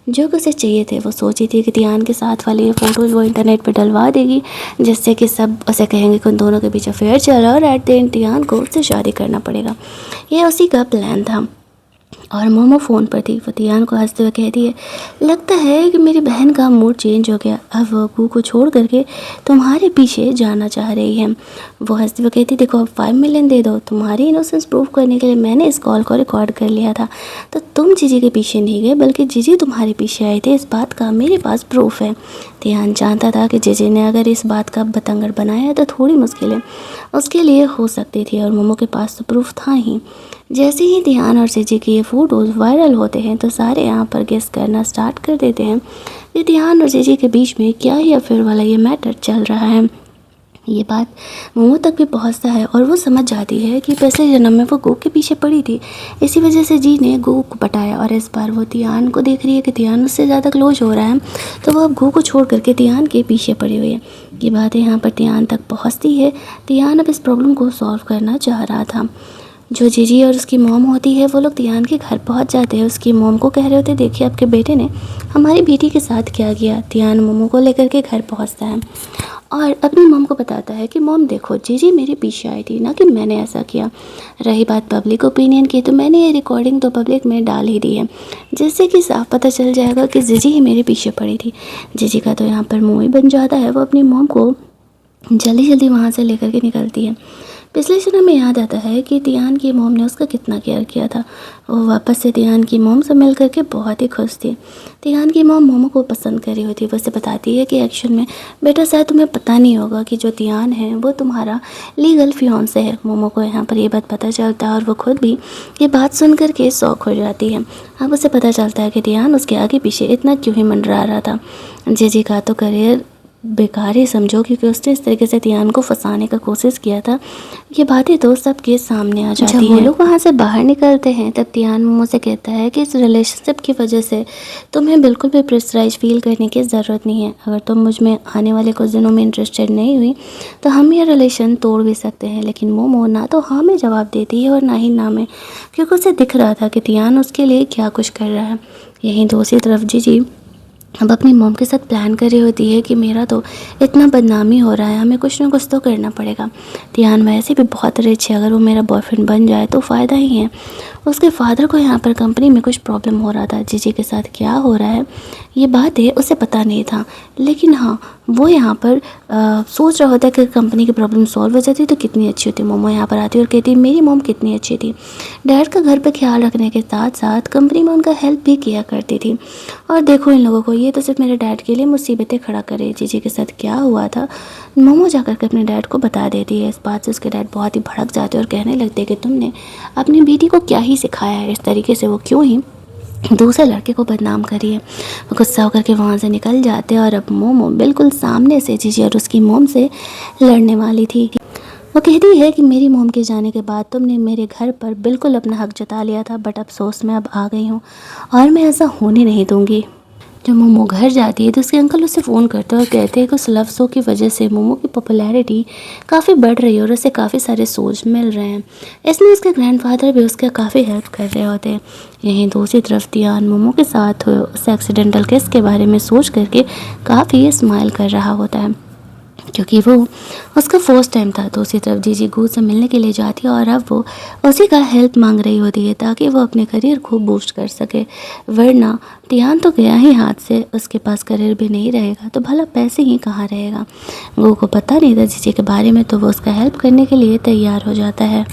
जो कि उसे चाहिए थे। वो सोची थी कि तियान के साथ वाली ये फ़ोटोज़ वो इंटरनेट पर डलवा देगी, जिससे कि सब उसे कहेंगे कि उन दोनों के बीच अफेयर चल रहा है और एट द एंड तियान को उससे शादी करना पड़ेगा। यह उसी का प्लान था। और मोमो फ़ोन पर थी। वो तियान को हंसते हुए कहती है, लगता है कि मेरी बहन का मूड चेंज हो गया, अब वो गू को छोड़ करके तुम्हारे पीछे जाना चाह रही है। वो हंसते हुए कहती, देखो अब 5 मिलियन दे दो, तुम्हारी इनोसेंस प्रूव करने के लिए मैंने इस कॉल को रिकॉर्ड कर लिया था, तो तुम जीजी के पीछे नहीं गए बल्कि जीजी तुम्हारे पीछे आए थे, इस बात का मेरे पास प्रूफ है। तियान जानता था कि जीजी ने अगर इस बात का बतंगड़ बनाया तो थोड़ी मुश्किलें उसके लिए हो सकती थी और मोमो के पास तो प्रूफ था ही। जैसे ही तियान और जीजी के ये फ़ोटोज़ वायरल होते हैं तो सारे यहाँ पर गेस करना स्टार्ट कर देते हैं कि तियान और जीजी के बीच में क्या ही अफेयर वाला ये मैटर चल रहा है। ये बात मोमो तक भी पहुंचता है और वो समझ जाती है कि पिछले जन्म में वो गो के पीछे पड़ी थी, इसी वजह से जी ने गो को पटाया और इस बार वो तियान को देख रही है कि तियान उससे ज़्यादा क्लोज हो रहा है, तो वो अब गो को छोड़ करके तियान के पीछे पड़ी हुई है। ये बातें यहाँ पर तियान तक पहुँचती है। तियान अब इस प्रॉब्लम को सॉल्व करना चाह रहा था। जो जीजी और उसकी मॉम होती है वो लोग तियान के घर पहुंच जाते हैं। उसकी मॉम को कह रहे होते, देखिए आपके बेटे ने हमारी बेटी के साथ क्या किया। तियान मोमो को लेकर के घर पहुंचता है और अपनी मॉम को बताता है कि मॉम देखो, जीजी मेरे पीछे आई थी, ना कि मैंने ऐसा किया। रही बात पब्लिक ओपिनियन की, तो मैंने ये रिकॉर्डिंग तो पब्लिक में डाल ही दी है, जिससे कि साफ पता चल जाएगा कि जीजी ही मेरे पीछे पड़ी थी। जीजी का तो यहाँ पर मुँह ही बन जाता है। वो अपनी मॉम को जल्दी जल्दी वहाँ से लेकर के निकलती है। पिछले क्षण में याद आता है कि तियान की मॉम ने उसका कितना केयर किया था। वो वापस से तियान की मॉम से मिल करके बहुत ही खुश थी। तियान की मॉम मोमो को पसंद कर रही होती है। वो उसे बताती है कि एक्शन में बेटा शायद तुम्हें पता नहीं होगा कि जो तियान है वो तुम्हारा लीगल फियांसे है। मोमो को यहाँ पर ये बात पता चलता है और वो खुद भी ये बात सुन करके शौक हो जाती है। अब उसे पता चलता है कि तियान उसके आगे पीछे इतना क्यों ही मंडरा रहा था। जीजी का तो करियर बेकार ही समझो, क्योंकि उसने इस तरीके से तियान को फंसाने का कोशिश किया था। ये बातें तो सबके सामने आ जाती हैं। जब वो लोग वहाँ से बाहर निकलते हैं तब तियान मोमो से कहता है कि इस रिलेशनशिप की वजह से तुम्हें बिल्कुल भी प्रेशराइज फील करने की ज़रूरत नहीं है। अगर तुम मुझ में आने वाले कुछ दिनों में इंटरेस्टेड नहीं हुई तो हम ये रिलेशन तोड़ भी सकते हैं। लेकिन मोमो ना तो हाँ में जवाब देती है और ना ही ना में, क्योंकि उसे दिख रहा था कि तियान उसके लिए क्या कुछ कर रहा है। यहीं दूसरी तरफ जीजी अब अपनी मॉम के साथ प्लान कर रही होती है कि मेरा तो इतना बदनामी हो रहा है, हमें कुछ ना कुछ तो करना पड़ेगा। तियान वैसे भी बहुत रिच है, अगर वो मेरा बॉयफ्रेंड बन जाए तो फ़ायदा ही है। उसके फादर को यहाँ पर कंपनी में कुछ प्रॉब्लम हो रहा था। जीजी के साथ क्या हो रहा है ये बात है उसे पता नहीं था, लेकिन हाँ वो यहाँ पर सोच रहा होता कि कंपनी की प्रॉब्लम सॉल्व हो जाती तो कितनी अच्छी होती। मोमो यहाँ पर आती और कहती मेरी मॉम कितनी अच्छी थी, डैड का घर पर ख्याल रखने के साथ साथ कंपनी में उनका हेल्प भी किया करती थी। और देखो इन लोगों को, ये तो सिर्फ मेरे डैड के लिए मुसीबतें खड़ा करे। जीजी के साथ क्या हुआ था मोमो जाकर के अपने डैड को बता देती है। इस बात से उसके डैड बहुत ही भड़क जाते हैं और कहने लगते हैं कि तुमने अपनी बेटी को क्या ही सिखाया है, इस तरीके से वो क्यों ही दूसरे लड़के को बदनाम करी है। वो गुस्सा होकर के वहाँ से निकल जाते हैं और अब मोमो बिल्कुल सामने से जीजी और उसकी मोम से लड़ने वाली थी। वो कहती है कि मेरी मोम के जाने के बाद तुमने मेरे घर पर बिल्कुल अपना हक जता लिया था, बट अफसोस मैं अब आ गई हूँ और मैं ऐसा होने नहीं दूँगी। जब मोमो घर जाती है तो उसके अंकल उसे फ़ोन करते हैं और कहते हैं कि उस लव शो की वजह से मोमो की पॉपुलैरिटी काफ़ी बढ़ रही है और उसे काफ़ी सारे सोच मिल रहे हैं। इसमें उसके ग्रैंडफादर भी उसका काफ़ी हेल्प कर रहे होते हैं। यहीं दूसरी तरफ तियान मोमो के साथ उस एक्सीडेंटल केस के बारे में सोच करके काफ़ी स्माइल कर रहा होता है, क्योंकि वो उसका फर्स्ट टाइम था। दूसरी तरफ जीजी गू से मिलने के लिए जाती है और अब वो उसी का हेल्प मांग रही होती है ताकि वो अपने करियर को बूस्ट कर सके, वरना तियान तो गया ही हाथ से, उसके पास करियर भी नहीं रहेगा तो भला पैसे ही कहाँ रहेगा। गू को पता नहीं था जीजी के बारे में, तो वो उसका हेल्प करने के लिए तैयार हो जाता है।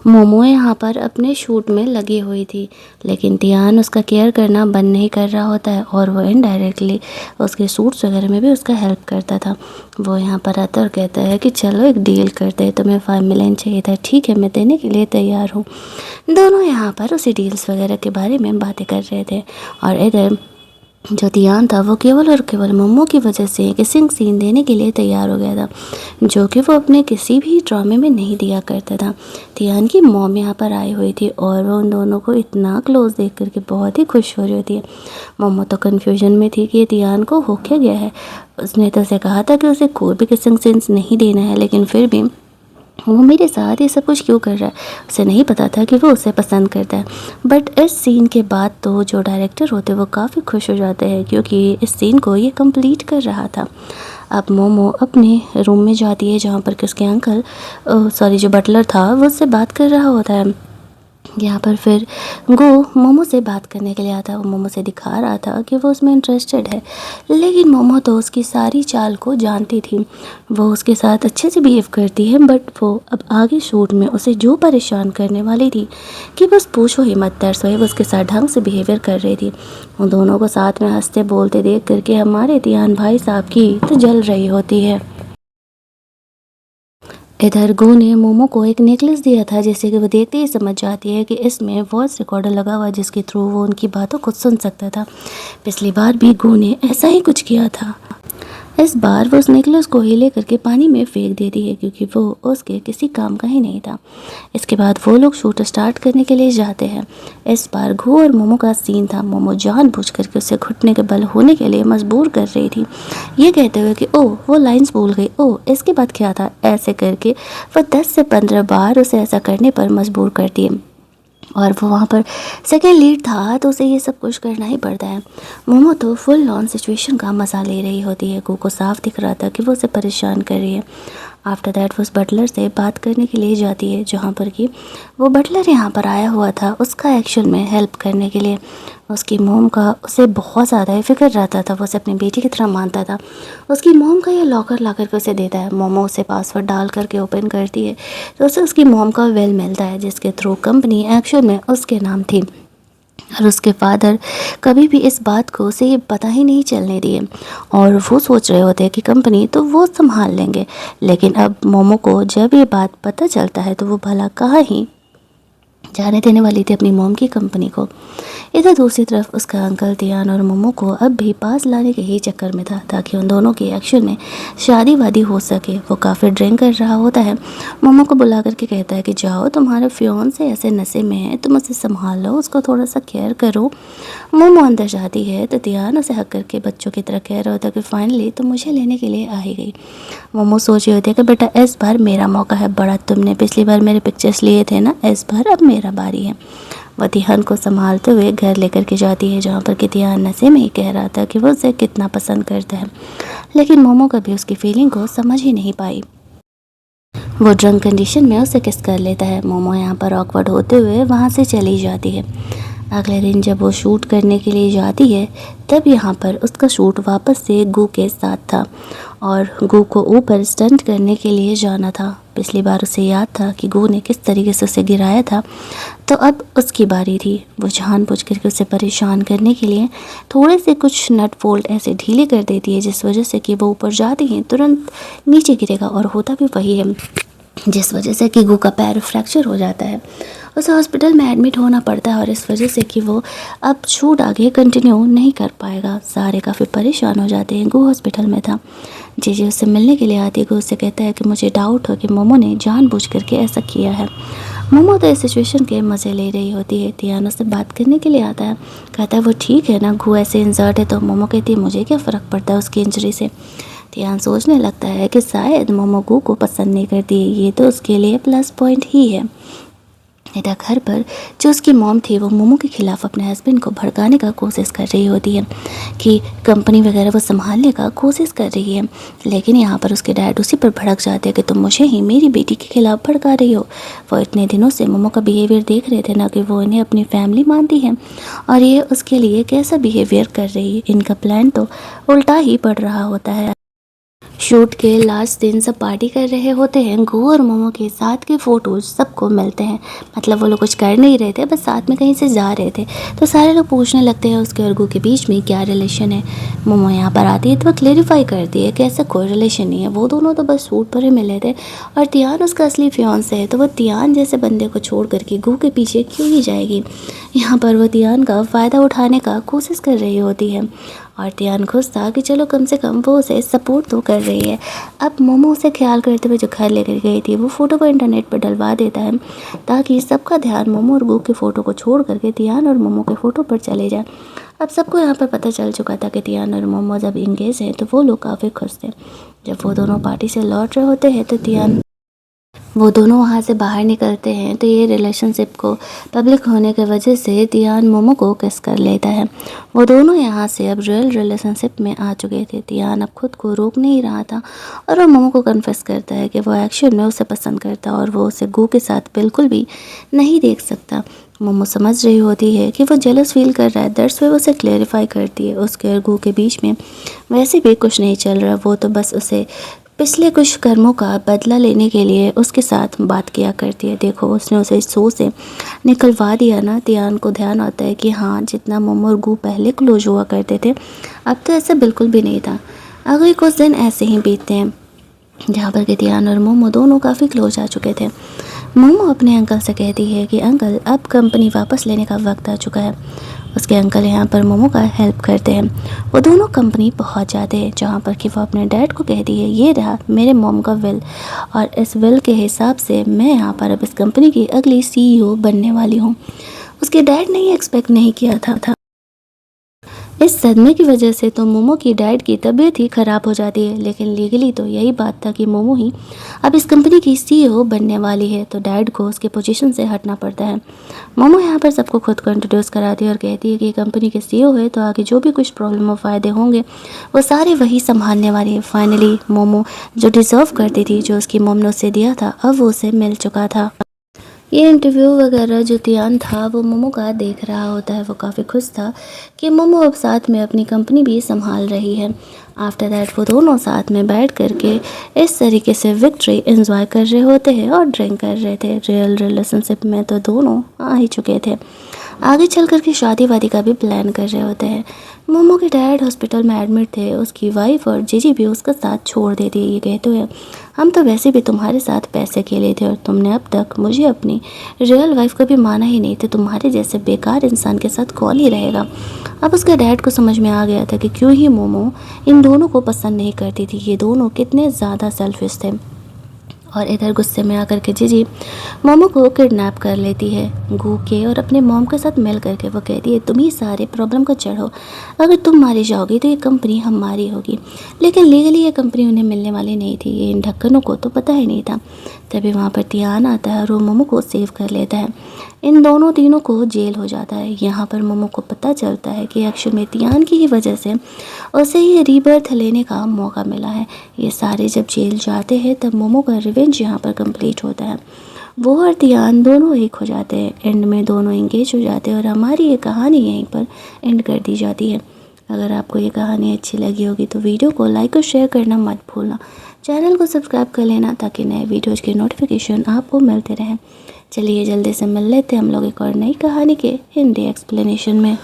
मोमो यहाँ पर अपने शूट में लगी हुई थी, लेकिन तियान उसका केयर करना बंद नहीं कर रहा होता है और वो इनडायरेक्टली उसके सूट्स वगैरह में भी उसका हेल्प करता था। वो यहाँ पर आता और कहता है कि चलो एक डील करते हैं, तुम्हें 5 मिलियन चाहिए था, ठीक है मैं देने के लिए तैयार हूँ। दोनों यहाँ पर उसी डील्स वगैरह के बारे में बातें कर रहे थे और इधर जो तियान था वो केवल और केवल मोमो की वजह से किसिंग सीन देने के लिए तैयार हो गया था, जो कि वो अपने किसी भी ड्रामे में नहीं दिया करता था। तियान की मॉम यहाँ पर आई हुई थी और वो उन दोनों को इतना क्लोज देख करके बहुत ही खुश हो रही होती है। मोमो तो कन्फ्यूजन में थी कि ये तियान को हो क्या गया है। उसने तो उसे कहा था कि उसे कोई भी किसिंग सीन्स नहीं देना है, लेकिन फिर भी वो मेरे साथ ये सब कुछ क्यों कर रहा है। उसे नहीं पता था कि वो उसे पसंद करता है। बट इस सीन के बाद तो जो डायरेक्टर होते हैं वो काफ़ी खुश हो जाते हैं, क्योंकि इस सीन को ये कंप्लीट कर रहा था। अब मोमो अपने रूम में जाती है जहाँ पर कि उसके अंकल जो बटलर था वो उससे बात कर रहा होता है। यहाँ पर फिर गो मोमो से बात करने के लिए आता है। वो मोमो से दिखा रहा था कि वो उसमें इंटरेस्टेड है, लेकिन मोमो तो उसकी सारी चाल को जानती थी। वो उसके साथ अच्छे से बिहेव करती है, बट वो अब आगे शूट में उसे जो परेशान करने वाली थी कि बस पूछो ही मत, दर्स वो उसके साथ ढंग से बिहेवियर कर रही थी। उन दोनों को साथ में हंसते बोलते देख करके हमारे तियान भाई साहब की तो जल रही होती है। इधर गो ने मोमो को एक नेकलेस दिया था, जिससे कि वो देखते ही समझ जाती है कि इसमें वॉइस रिकॉर्डर लगा हुआ है, जिसके थ्रू वो उनकी बातों को सुन सकता था। पिछली बार भी गो ने ऐसा ही कुछ किया था। इस बार वो उस नेकलेस को ही ले करके पानी में फेंक देती है, क्योंकि वो उसके किसी काम का ही नहीं था। इसके बाद वो लोग शूट स्टार्ट करने के लिए जाते हैं। इस बार घू और मोमो का सीन था। मोमो जानबूझ करके उसे घुटने के बल होने के लिए मजबूर कर रही थी, ये कहते हुए कि ओह वो लाइंस भूल गई, ओह इसके बाद क्या था। ऐसे करके वो 10 से 15 बार उसे ऐसा करने पर मजबूर करती है और वो वहाँ पर सेकेंड लीड था तो उसे ये सब कुछ करना ही पड़ता है। मोमो तो फुल ऑन सिचुएशन का मज़ा ले रही होती है। गो को साफ दिख रहा था कि वो उसे परेशान कर रही है। आफ्टर दैट वो उस बटलर से बात करने के लिए जाती है, जहाँ पर कि वो बटलर यहाँ पर आया हुआ था उसका एक्शन में हेल्प करने के लिए। उसकी मोम का उसे बहुत ज़्यादा ही फिक्र रहता था, वो उसे अपनी बेटी की तरह मानता था। उसकी मोम का ये लॉकर ला करके उसे देता है, मोमो उसे पासवर्ड डाल करके ओपन करती है तो उसे उसकी मोम का विल मिलता है, जिसके थ्रू कंपनी एक्शन में उसके नाम थी। और उसके फादर कभी भी इस बात को उसे ये पता ही नहीं चलने दिए और वो सोच रहे होते हैं कि कंपनी तो वो संभाल लेंगे। लेकिन अब मोमो को जब ये बात पता चलता है तो वो भला कहाँ ही जाने देने वाली थी अपनी मोम की कंपनी को। इधर दूसरी तरफ उसका अंकल तियान और मोमो को अब भी पास लाने के ही चक्कर में था, ताकि उन दोनों की एक्शन में शादी वादी हो सके। वो काफ़ी ड्रिंक कर रहा होता है, मोमो को बुला करके कहता है कि जाओ, तुम्हारे फियोंसे ऐसे नशे में है, तुम उसे संभाल लो, उसको थोड़ा सा केयर करो। मोमो अंदर जाती है तो तियान उसे हक करके बच्चों की तरह कह रहा होता है कि फाइनली तुम मुझे लेने के लिए आ ही गई। मोमो सोच रही होती है कि बेटा इस बार मेरा मौका है, बड़ा तुमने पिछली बार मेरे पिक्चर्स लिए थे ना, इस बार अब मेरा बारी है। वह तिहान को संभालते हुए घर लेकर के जाती है, जहाँ पर कि तिहान नशे में ही कह रहा था कि वो उसे कितना पसंद करता है, लेकिन मोमो कभी उसकी फीलिंग को समझ ही नहीं पाई। वो ड्रंक कंडीशन में उसे किस कर लेता है। मोमो यहाँ पर ऑकवर्ड होते हुए वहाँ से चली जाती है। अगले दिन जब वो शूट करने के लिए जाती है तब यहाँ पर उसका शूट वापस से गू के साथ था और गू को ऊपर स्टंट करने के लिए जाना था। पिछली बार उसे याद था कि गू ने किस तरीके से उसे गिराया था, तो अब उसकी बारी थी। वो जानबूझ करके उसे परेशान करने के लिए थोड़े से कुछ नट बोल्ट ऐसे ढीले कर देती है, जिस वजह से कि वो ऊपर जाती हैं तुरंत नीचे गिरेगा, और होता भी वही है, जिस वजह से कि गू का पैर फ्रैक्चर हो जाता है। उसे हॉस्पिटल में एडमिट होना पड़ता है और इस वजह से कि वो अब शूट आगे कंटिन्यू नहीं कर पाएगा। सारे काफ़ी परेशान हो जाते हैं। गू हॉस्पिटल में था, जीजी उससे मिलने के लिए आती है। गू उससे कहता है कि मुझे डाउट हो कि मोमो ने जानबूझ करके ऐसा किया है। मोमो तो इस सिचुएशन के मज़े ले रही होती है। तियान उससे बात करने के लिए आता है, कहता है वो ठीक है ना, गू ऐसे इंजर्ड है। तो मोमो कहती है मुझे क्या फ़र्क पड़ता है उसकी इंजरी से। तियान सोचने लगता है कि शायद मोमो गू को पसंद नहीं करती है, ये तो उसके लिए प्लस पॉइंट ही है। इधर घर पर जो उसकी मॉम थी वो मोमो के खिलाफ़ अपने हस्बैंड को भड़काने का कोशिश कर रही होती है कि कंपनी वगैरह वो संभालने का कोशिश कर रही है, लेकिन यहाँ पर उसके डैड उसी पर भड़क जाते हैं कि तुम मुझे ही मेरी बेटी के खिलाफ़ भड़का रही हो। वो इतने दिनों से मोमो का बिहेवियर देख रहे थे ना, कि वो इन्हें अपनी फैमिली मानती है और ये उसके लिए कैसा बिहेवियर कर रही है। इनका प्लान तो उल्टा ही पड़ रहा होता है। शूट के लास्ट दिन सब पार्टी कर रहे होते हैं। गू और मोमो के साथ के फ़ोटोज़ सबको मिलते हैं, मतलब वो लोग कुछ कर नहीं रहे थे, बस साथ में कहीं से जा रहे थे। तो सारे लोग पूछने लगते हैं उसके और गू के बीच में क्या रिलेशन है। मोमो यहाँ पर आती है तो वो क्लेरिफाई करती है कि ऐसा कोई रिलेशन नहीं है, वो दोनों तो बस शूट पर ही मिले थे और तियान उसका असली फियांसे है, तो वो तियान जैसे बंदे को छोड़ करके गू के पीछे क्यों ही जाएगी। यहाँ पर वो तियान का फ़ायदा उठाने का कोशिश कर रही होती है और तियान खुश था कि चलो कम से कम वो उसे सपोर्ट तो कर रही है। अब मोमो उसे ख्याल करते हुए जो घर लेकर गई थी वो फ़ोटो को इंटरनेट पर डलवा देता है, ताकि सबका ध्यान मोमो और गू के फ़ोटो को छोड़ करके तियान और मोमो के फ़ोटो पर चले जाए। अब सबको यहाँ पर पता चल चुका था कि तियान और मोमो जब इंगेज हैं, तो वो लोग काफ़ी खुश थे। जब वो दोनों पार्टी से लौट रहे होते हैं तो वो दोनों वहाँ से बाहर निकलते हैं, तो ये रिलेशनशिप को पब्लिक होने की वजह से तियान मोमो को किस कर लेता है। वो दोनों यहाँ से अब रियल रिलेशनशिप में आ चुके थे। तियान अब खुद को रोक नहीं रहा था और वो मोमो को कन्फेस करता है कि वो एक्शन में उसे पसंद करता और वो उसे गू के साथ बिल्कुल भी नहीं देख सकता। मोमो समझ रही होती है कि वो जेलस फील कर रहा है, दैट्स वे वो उसे क्लेरिफाई करती है उसके और गू के बीच में वैसे भी कुछ नहीं चल रहा, वो तो बस उसे पिछले कुछ कर्मों का बदला लेने के लिए उसके साथ बात किया करती है। देखो उसने उसे इस शो से निकलवा दिया ना। तियान को ध्यान आता है कि हाँ, जितना मोमो और गू पहले क्लोज हुआ करते थे अब तो ऐसा बिल्कुल भी नहीं था। अगले कुछ दिन ऐसे ही बीतते हैं जहाँ पर कि तियान और मोमो दोनों काफ़ी क्लोज आ चुके थे। मोमो अपने अंकल से कहती है कि अंकल अब कंपनी वापस लेने का वक्त आ चुका है। उसके अंकल यहाँ पर मोमो का हेल्प करते हैं। वो दोनों कंपनी पहुँच जाते हैं, जहाँ पर कि वो अपने डैड को कहती है ये रहा मेरे मॉम का विल और इस विल के हिसाब से मैं यहाँ पर अब इस कंपनी की अगली CEO बनने वाली हूँ। उसके डैड ने ये एक्सपेक्ट नहीं किया था इस सदमे की वजह से तो मोमो की डैड की तबीयत ही ख़राब हो जाती है, लेकिन लीगली तो यही बात था कि मोमो ही अब इस कंपनी की सीईओ बनने वाली है, तो डैड को उसके पोजीशन से हटना पड़ता है। मोमो यहाँ पर सबको खुद को इंट्रोड्यूस कराती है और कहती है कि कंपनी के सीईओ है, तो आगे जो भी कुछ प्रॉब्लम और फ़ायदे होंगे वो सारे वही संभालने वाली है। फाइनली मोमो जो डिज़र्व करती थी, जो उसकी मोम ने उसे दिया था, अब वो उसे मिल चुका था। ये इंटरव्यू वगैरह जो तियान था वो मोमो का देख रहा होता है। वो काफ़ी खुश था कि मोमो अब साथ में अपनी कंपनी भी संभाल रही है। आफ्टर दैट वो दोनों साथ में बैठ करके इस तरीके से विक्ट्री एंजॉय कर रहे होते हैं और ड्रिंक कर रहे थे। रियल रिलेशनशिप में तो दोनों आ ही चुके थे, आगे चल कर के शादी वादी का भी प्लान कर रहे होते हैं। मोमो के डैड हॉस्पिटल में एडमिट थे, उसकी वाइफ और जीजी भी उसका साथ छोड़ देती है। ये कहते हुए, हम तो वैसे भी तुम्हारे साथ पैसे खेले थे और तुमने अब तक मुझे अपनी रियल वाइफ कभी माना ही नहीं, थे तुम्हारे जैसे बेकार इंसान के साथ कौन ही रहेगा। अब उसके डैड को समझ में आ गया था कि क्यों ही मोमो इन दोनों को पसंद नहीं करती थी, ये दोनों कितने ज़्यादा सेल्फिश थे। और इधर गुस्से में आकर के जीजी मोमो को किडनैप कर लेती है गू के, और अपने मॉम के साथ मिल करके वो कहती है, तुम ही सारे प्रॉब्लम का जड़ हो, अगर तुम मारी जाओगी तो ये कंपनी हमारी होगी। लेकिन लीगली ये कंपनी उन्हें मिलने वाली नहीं थी, ये इन ढक्कनों को तो पता ही नहीं था। तभी वहाँ पर तियान आता है और वो मोमो को सेव कर लेता है। इन दोनों तीनों को जेल हो जाता है। यहाँ पर मोमो को पता चलता है कि एक्चुअल में तियान की ही वजह से उसे ये रीबर्थ लेने का मौका मिला है। ये सारे जब जेल जाते हैं तब मोमो का रिवेंज यहाँ पर कंप्लीट होता है। वो और तियान दोनों एक हो जाते हैं, एंड में दोनों इंगेज हो जाते हैं और हमारी ये कहानी यहीं पर एंड कर दी जाती है। अगर आपको ये कहानी अच्छी लगी होगी तो वीडियो को लाइक और शेयर करना मत भूलना। चैनल को सब्सक्राइब कर लेना ताकि नए वीडियोज़ के नोटिफिकेशन आपको मिलते रहें। चलिए जल्दी से मिल लेते हैं हम लोग एक और नई कहानी के हिंदी एक्सप्लेनेशन में।